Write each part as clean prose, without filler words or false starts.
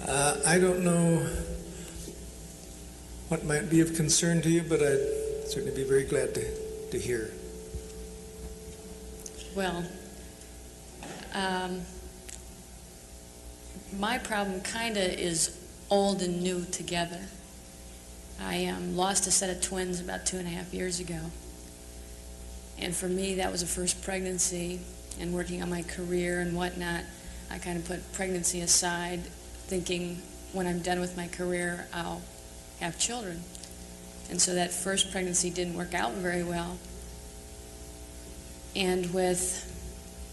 I don't know what might be of concern to you, but I'd certainly be very glad to hear. Well, my problem kind of is old and new together. I lost a set of twins about 2.5 years ago. And for me, that was a first pregnancy, and working on my career and whatnot, I kind of put pregnancy aside, thinking when I'm done with my career, I'll have children. And so that first pregnancy didn't work out very well. And with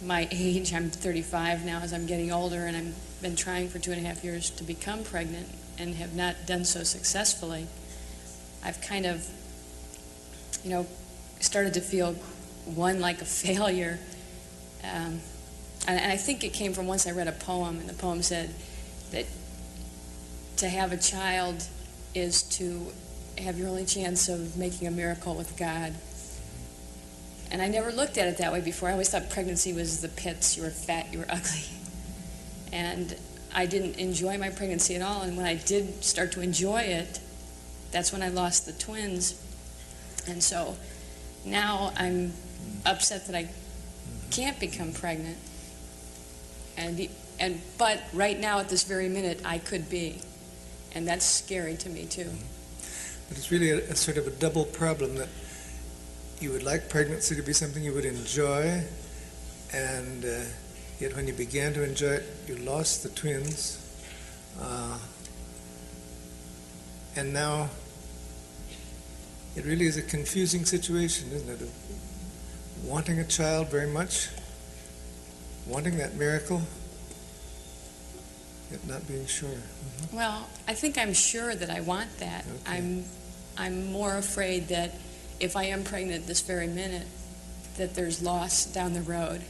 my age, I'm 35 now, as I'm getting older, and I've been trying for 2.5 years to become pregnant and have not done so successfully. I've kind of, started to feel, one, like a failure. And I think it came from once I read a poem, and the poem said that to have a child is to have your only chance of making a miracle with God. And I never looked at it that way before. I always thought pregnancy was the pits. You were fat, you were ugly. And I didn't enjoy my pregnancy at all. And when I did start to enjoy it, that's when I lost the twins. And so now I'm upset that I can't become pregnant. But right now, at this very minute, I could be. And that's scary to me, too. But it's really a sort of a double problem, that you would like pregnancy to be something you would enjoy, and yet when you began to enjoy it, you lost the twins. And now it really is a confusing situation, isn't it? Of wanting a child very much, wanting that miracle, yet not being sure. Mm-hmm. Well, I think I'm sure that I want that. Okay. I'm more afraid that if I am pregnant this very minute, that there's loss down the road.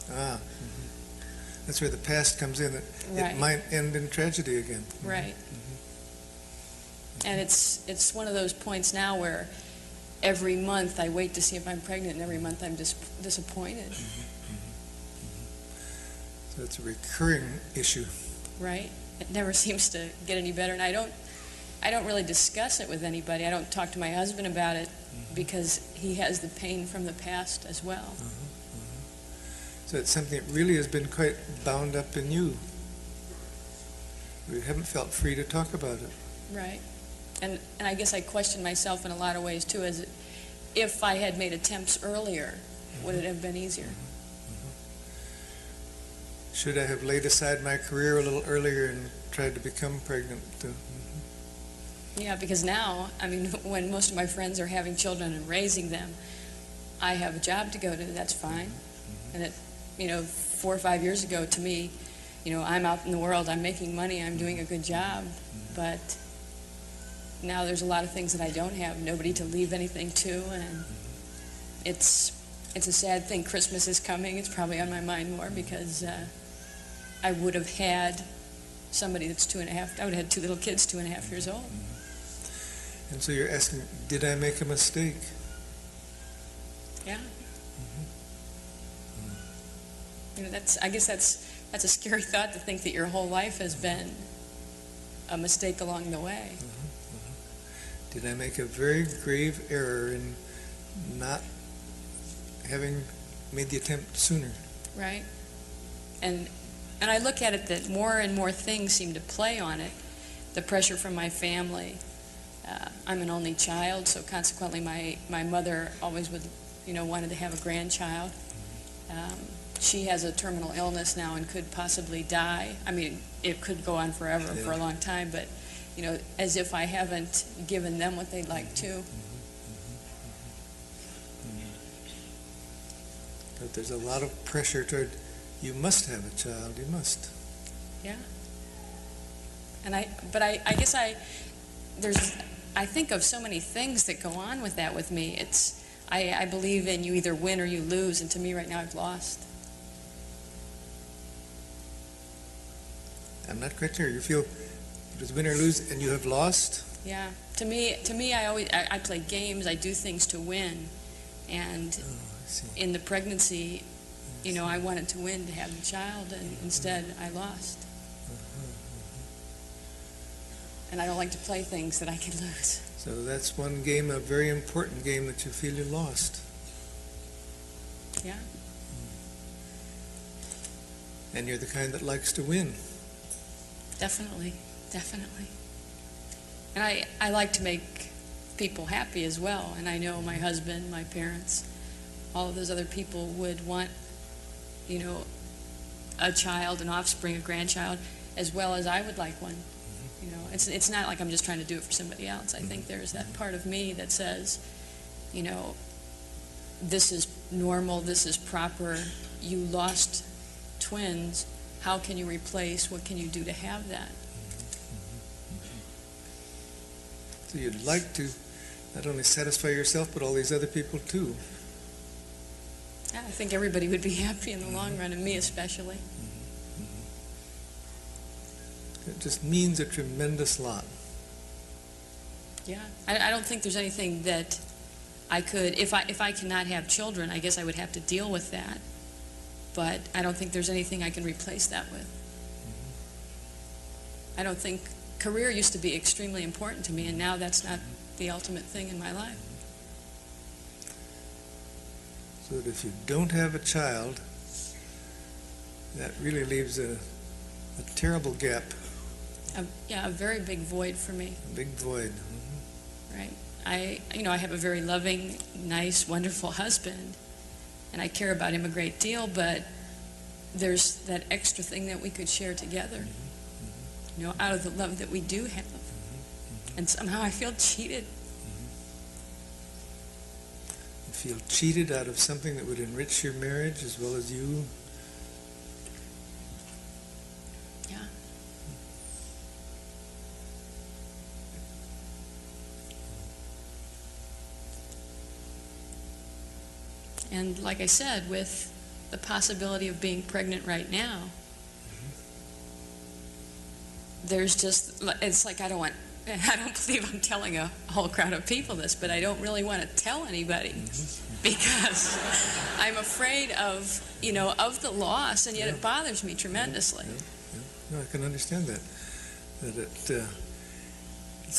Mm-hmm. That's where the past comes in, that It might end in tragedy again. Mm-hmm. Right. Mm-hmm. And it's one of those points now where every month I wait to see if I'm pregnant, and every month I'm disappointed. Mm-hmm. Mm-hmm. So it's a recurring issue. Right. It never seems to get any better, and I don't really discuss it with anybody. I don't talk to my husband about it, mm-hmm. because he has the pain from the past as well. Mm-hmm. Mm-hmm. So it's something that really has been quite bound up in you. You haven't felt free to talk about it. Right. And I guess I question myself in a lot of ways too, as if I had made attempts earlier, mm-hmm. would it have been easier? Mm-hmm. Should I have laid aside my career a little earlier and tried to become pregnant? Yeah, because now, when most of my friends are having children and raising them, I have a job to go to, that's fine. Mm-hmm. And 4 or 5 years ago, to me, I'm out in the world, I'm making money, I'm doing a good job, mm-hmm. but now there's a lot of things that I don't have, nobody to leave anything to, and mm-hmm. it's a sad thing. Christmas is coming, it's probably on my mind more, because I would have had somebody that's 2.5, I would have had 2 little kids, 2.5 years old. Mm-hmm. And so you're asking, did I make a mistake? Yeah. Mm-hmm. I guess that's a scary thought, to think that your whole life has been a mistake along the way. Mm-hmm. Mm-hmm. Did I make a very grave error in not having made the attempt sooner? Right. And I look at it that more and more things seem to play on it. The pressure from my family. I'm an only child, so consequently my mother always wanted to have a grandchild. She has a terminal illness now and could possibly die. It could go on forever, for a long time, but as if I haven't given them what they'd like to. But there's a lot of pressure toward, you must have a child, you must. Yeah. But I guess I think of so many things that go on with that with me. I believe in you either win or you lose, and to me right now I've lost. I'm not quite sure. You feel it was win or lose and you have lost? Yeah. To me I play games, I do things to win. And in the pregnancy, I wanted to win to have the child, and instead I lost. and I don't like to play things that I can lose. So that's one game, a very important game that you feel you lost. Yeah. And you're the kind that likes to win. Definitely. And I like to make people happy as well. And I know my husband, my parents, all of those other people would want, a child, an offspring, a grandchild, as well as I would like one. It's not like I'm just trying to do it for somebody else. I think there's that part of me that says, this is normal, this is proper. You lost twins. How can you replace? What can you do to have that? So you'd like to not only satisfy yourself, but all these other people too. Yeah, I think everybody would be happy in the long run, and me especially. It just means a tremendous lot. Yeah, I don't think there's anything that I could, if I cannot have children, I guess I would have to deal with that. But I don't think there's anything I can replace that with. I don't think, career used to be extremely important to me, and now that's not the ultimate thing in my life. So that if you don't have a child, that really leaves a terrible gap. A very big void for me. A big void. Right. I have a very loving, nice, wonderful husband, and I care about him a great deal, but there's that extra thing that we could share together, out of the love that we do have. And somehow I feel cheated. You feel cheated out of something that would enrich your marriage as well as you? Yeah. And like I said, with the possibility of being pregnant right now, there's just, it's like I don't believe I'm telling a whole crowd of people this, but I don't really want to tell anybody because I'm afraid of, of the loss, and yet it bothers me tremendously. No, I can understand that. That it's the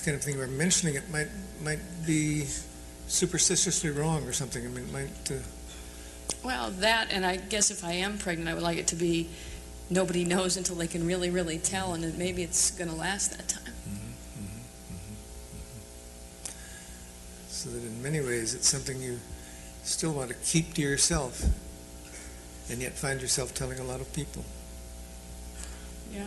kind of thing where mentioning it might be superstitiously wrong or something. I mean, it might... Well, that, and I guess if I am pregnant, I would like it to be nobody knows until they can really, really tell, and then maybe it's going to last that time. So that in many ways it's something you still want to keep to yourself, and yet find yourself telling a lot of people. Yeah.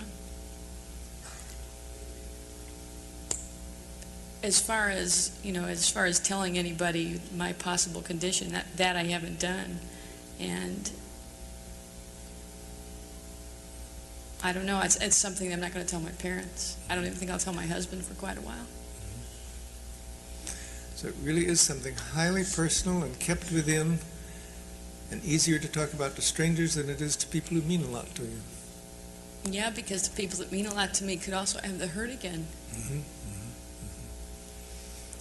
As far as telling anybody my possible condition, that I haven't done. And I don't know, it's something that I'm not going to tell my parents. I don't even think I'll tell my husband for quite a while. So it really is something highly personal and kept within, and easier to talk about to strangers than it is to people who mean a lot to you. Yeah, because the people that mean a lot to me could also have the hurt again.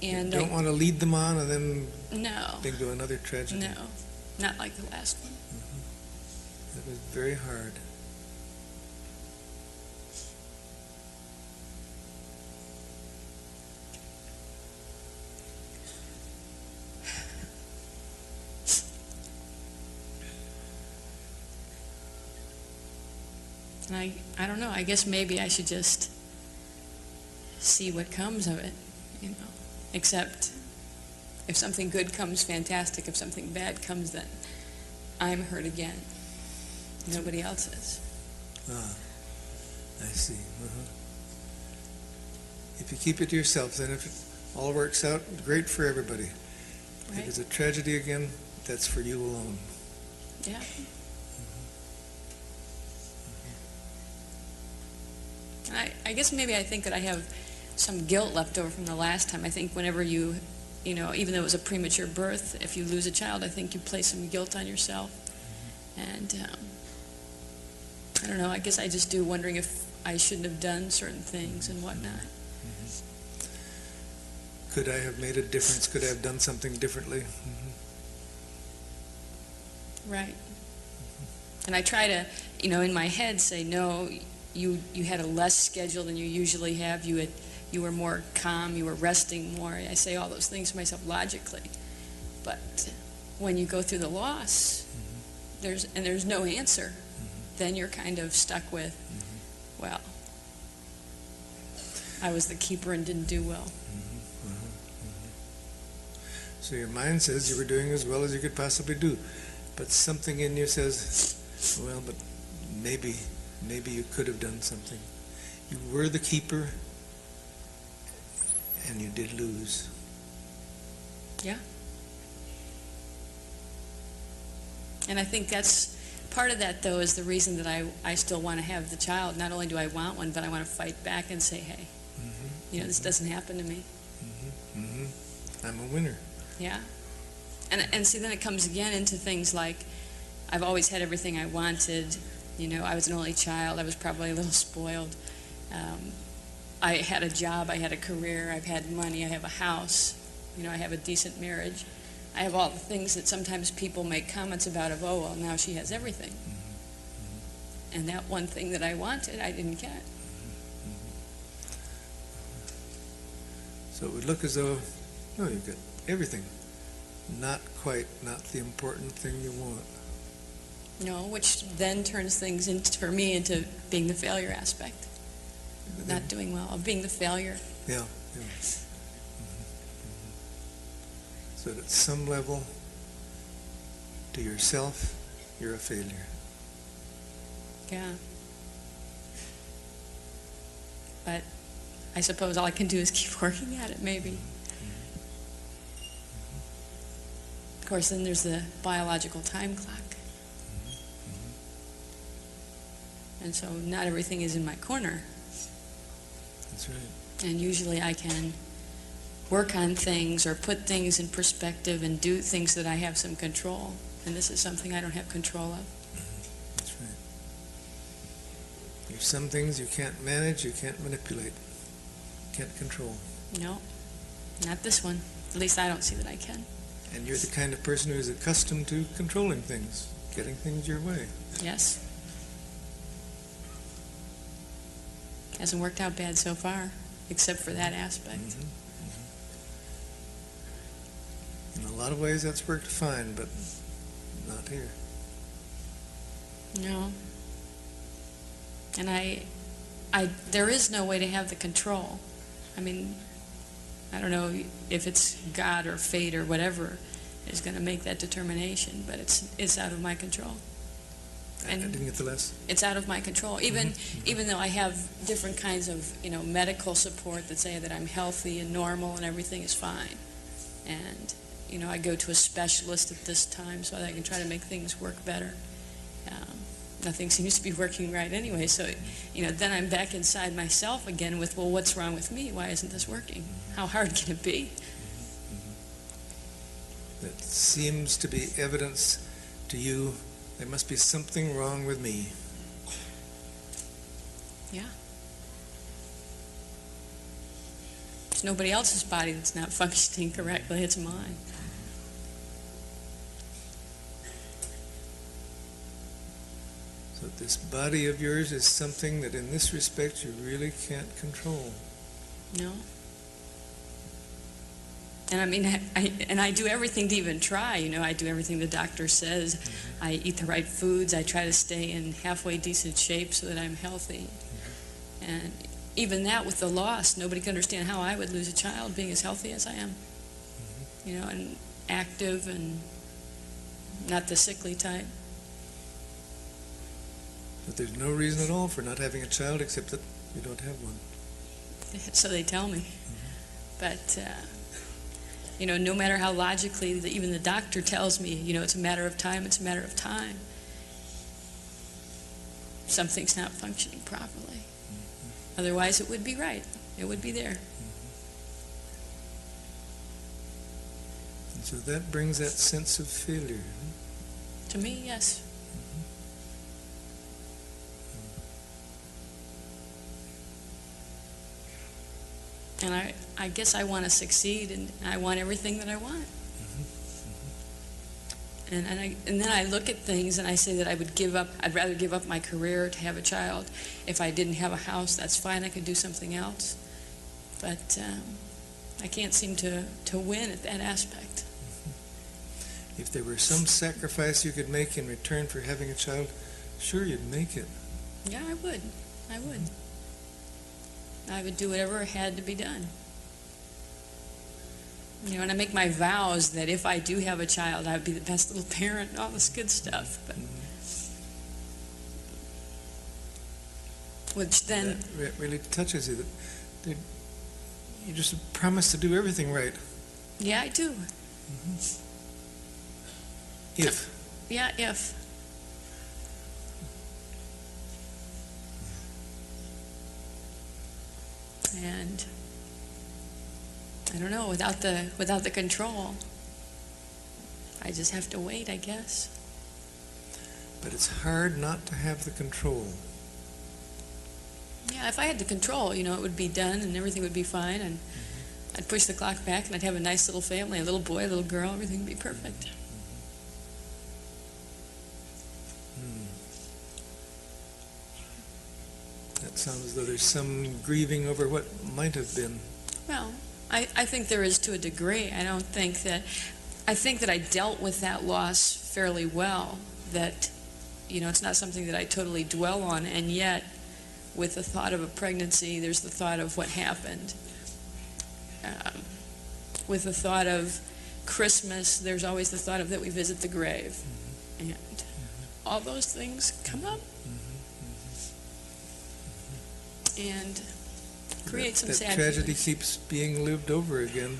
And you don't want to lead them on and then no, into another tragedy. No, not like the last one. That was very hard. And I don't know, I guess maybe I should just see what comes of it, Except if something good comes, fantastic. If something bad comes, then I'm hurt again. Nobody else is. I see. If you keep it to yourself, then if it all works out, great for everybody. Right. If it's a tragedy again, that's for you alone. Yeah. And I guess maybe I think that I have some guilt left over from the last time. I think whenever you even though it was a premature birth, if you lose a child, I think you place some guilt on yourself. And I don't know, I guess I just do wondering if I shouldn't have done certain things and whatnot. Could I have made a difference? Could I have done something differently? Right. And I try to, in my head say, no, you had a less schedule than you usually have. You had you were more calm, you were resting more. I say all those things to myself logically. But when you go through the loss, there's no answer, then you're kind of stuck with, well, I was the keeper and didn't do well. So your mind says you were doing as well as you could possibly do, but something in you says, well, but maybe you could have done something. You were the keeper, and you did lose. Yeah. And I think that's part of that, though, is the reason that I still want to have the child. Not only do I want one, but I want to fight back and say, hey, this doesn't happen to me. I'm a winner. Yeah. And see, then it comes again into things like, I've always had everything I wanted. I was an only child. I was probably a little spoiled. I had a job. I had a career. I've had money. I have a house. I have a decent marriage. I have all the things that sometimes people make comments about of, oh, well, now she has everything. And that one thing that I wanted, I didn't get. So it would look as though, no, you've got everything. Not quite, not the important thing you want. No, which then turns things for me into being the failure aspect. Not doing well, of being the failure. Yeah. So at some level, to yourself, you're a failure. Yeah. But I suppose all I can do is keep working at it, maybe. Of course, then there's the biological time clock. And so not everything is in my corner. That's right. And usually I can work on things or put things in perspective and do things that I have some control. And this is something I don't have control of. That's right. There's some things you can't manage, you can't manipulate, can't control. No, not this one. At least I don't see that I can. And you're the kind of person who is accustomed to controlling things, getting things your way. Yes. Hasn't worked out bad so far, except for that aspect. In a lot of ways that's worked fine, but not here. No. And there is no way to have the control. I mean, I don't know if it's God or fate or whatever is going to make that determination, but it's out of my control. And I didn't get the last. It's out of my control. Even though I have different kinds of medical support that say that I'm healthy and normal and everything is fine, and I go to a specialist at this time so that I can try to make things work better. Nothing seems to be working right anyway. So then I'm back inside myself again with, well, what's wrong with me? Why isn't this working? How hard can it be? That seems to be evidence to you. There must be something wrong with me. Yeah. It's nobody else's body that's not functioning correctly. It's mine. So this body of yours is something that in this respect you really can't control. No. And I mean, I do everything to even try. I do everything the doctor says. I eat the right foods. I try to stay in halfway decent shape so that I'm healthy. And even that with the loss, nobody can understand how I would lose a child being as healthy as I am. And active and not the sickly type. But there's no reason at all for not having a child except that you don't have one. So they tell me. But no matter how logically even the doctor tells me, it's a matter of time, it's a matter of time. Something's not functioning properly. Otherwise it would be right. It would be there. And so that brings that sense of failure. To me, yes. And I guess I want to succeed, and I want everything that I want. And then I look at things and I say that I'd rather give up my career to have a child. If I didn't have a house, that's fine, I could do something else. But I can't seem to win at that aspect. If there were some sacrifice you could make in return for having a child, sure, you'd make it. Yeah, I would. I would do whatever had to be done. You know, and I make my vows that if I do have a child, I would be the best little parent and all this good stuff. But which then... That really touches you. That you just promise to do everything right. Yeah, I do. If. Yeah, if. And I don't know, without the control, I just have to wait, I guess. But it's hard not to have the control. Yeah, if I had the control, you know, it would be done and everything would be fine, and I'd push the clock back and I'd have a nice little family, a little boy, a little girl, everything would be perfect. That sounds as though there's some grieving over what might have been. Well, I think there is to a degree. I think that I dealt with that loss fairly well, that, you know, it's not something that I totally dwell on, and yet with the thought of a pregnancy, there's the thought of what happened. With the thought of Christmas, there's always the thought of that we visit the grave. And all those things come up and create some sad tragedy feelings. keeps being lived over again.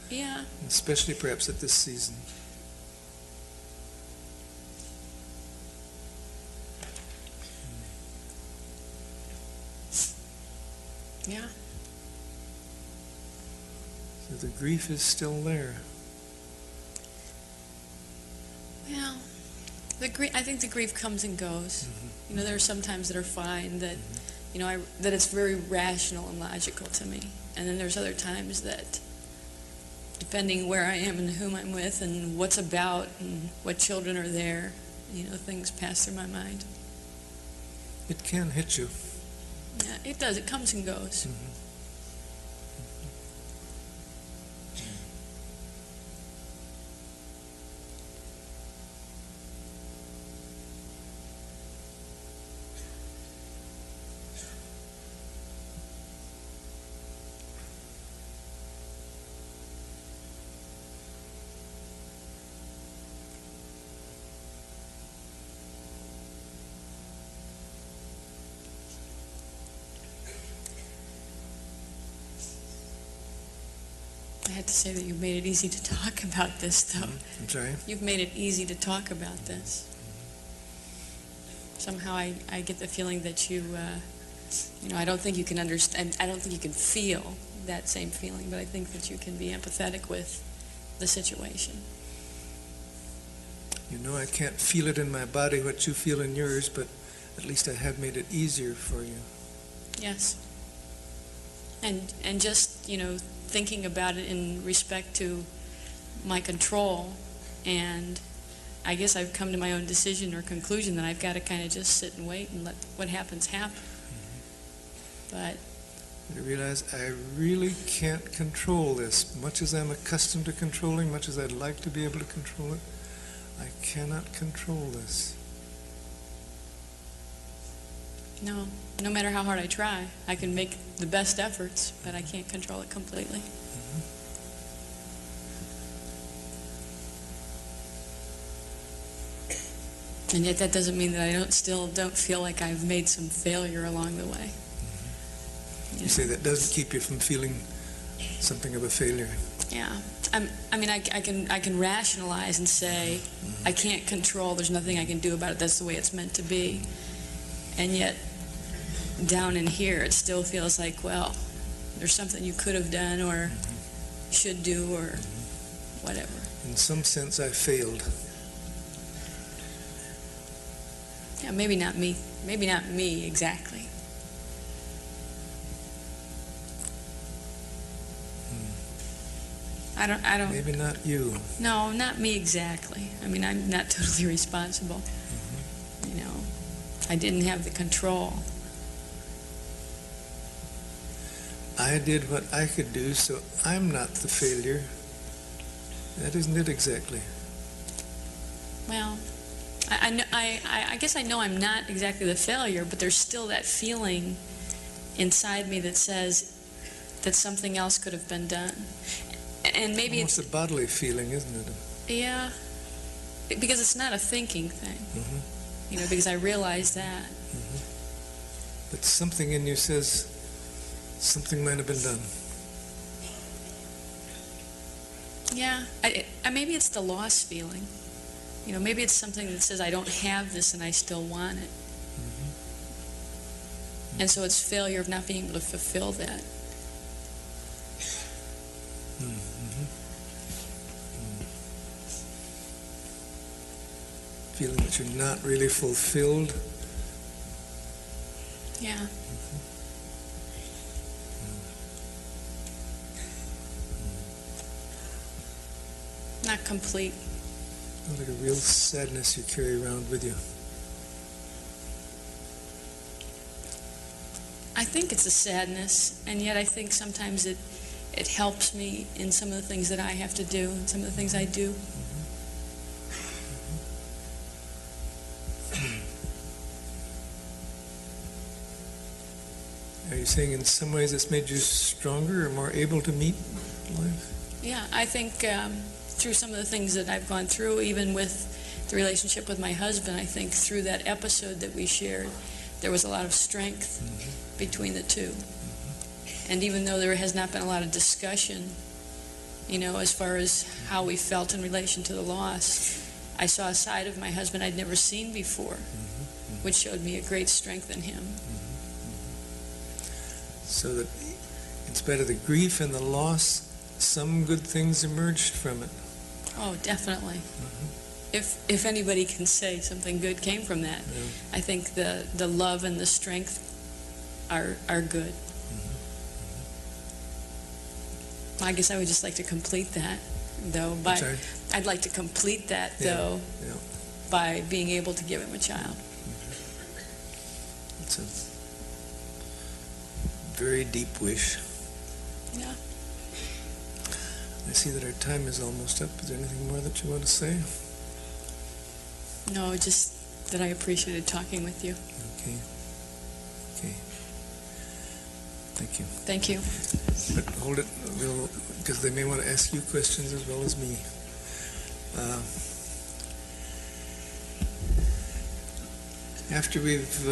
Yeah. Especially perhaps at this season. Yeah. So the grief is still there. Well, I think the grief comes and goes. You know, there are some times that are fine, that, you know, that it's very rational and logical to me. And then there's other times that, depending where I am and whom I'm with and what's about and what children are there, you know, things pass through my mind. It can hit you. Yeah, it does. It comes and goes. I had to say that you've made it easy to talk about this, though. I'm sorry? You've made it easy to talk about this. Somehow I get the feeling that you know, I don't think you can understand, I don't think you can feel that same feeling, but I think that you can be empathetic with the situation. You know, I can't feel it in my body what you feel in yours, but at least I have made it easier for you. Yes. And just, you know, thinking about it in respect to my control, and I guess I've come to my own decision or conclusion that I've got to kind of just sit and wait and let what happens happen. But I realize I really can't control this. Much as I'm accustomed to controlling, much as I'd like to be able to control it, I cannot control this. no matter how hard I try, I can make the best efforts, but I can't control it completely. And yet that doesn't mean that I still don't feel like I've made some failure along the way. You say that doesn't keep you from feeling something of a failure. Yeah. I can rationalize and say, I can't control, there's nothing I can do about it, that's the way it's meant to be. And yet, down in here, it still feels like, well, there's something you could have done or should do or whatever. In some sense, I failed. Yeah, maybe not me. Maybe not me exactly. I don't. Maybe not you. No, not me exactly. I mean, I'm not totally responsible. You know, I didn't have the control. I did what I could do, so I'm not the failure. That isn't it exactly. Well, I guess I know I'm not exactly the failure, but there's still that feeling inside me that says that something else could have been done. And maybe almost a bodily feeling, isn't it? Yeah, because it's not a thinking thing. Mm-hmm. You know, because I realize that. Mm-hmm. But something in you says something might have been done. Yeah, maybe it's the loss feeling. You know, maybe it's something that says I don't have this and I still want it. Mm-hmm. And so it's failure of not being able to fulfill that. Mm-hmm. Feeling that you're not really fulfilled. Yeah. Not complete. Like a real sadness you carry around with you. I think it's a sadness, and yet I think sometimes it helps me in some of the things that I have to do and some of the things I do. Are you saying in some ways it's made you stronger or more able to meet life? Yeah, I think through some of the things that I've gone through, even with the relationship with my husband, I think through that episode that we shared, there was a lot of strength between the two. And even though there has not been a lot of discussion, you know, as far as how we felt in relation to the loss, I saw a side of my husband I'd never seen before, which showed me a great strength in him. So that in spite of the grief and the loss, some good things emerged from it. Oh, definitely. If anybody can say something good came from that, I think the love and the strength are good. I guess I would just like to complete that, though. I'd like to complete that, though, by being able to give him a child. It's a very deep wish. Yeah. I see that our time is almost up. Is there anything more that you want to say? No, just that I appreciated talking with you. Okay. Thank you. Thank you. But hold it, because they may want to ask you questions as well as me. After we've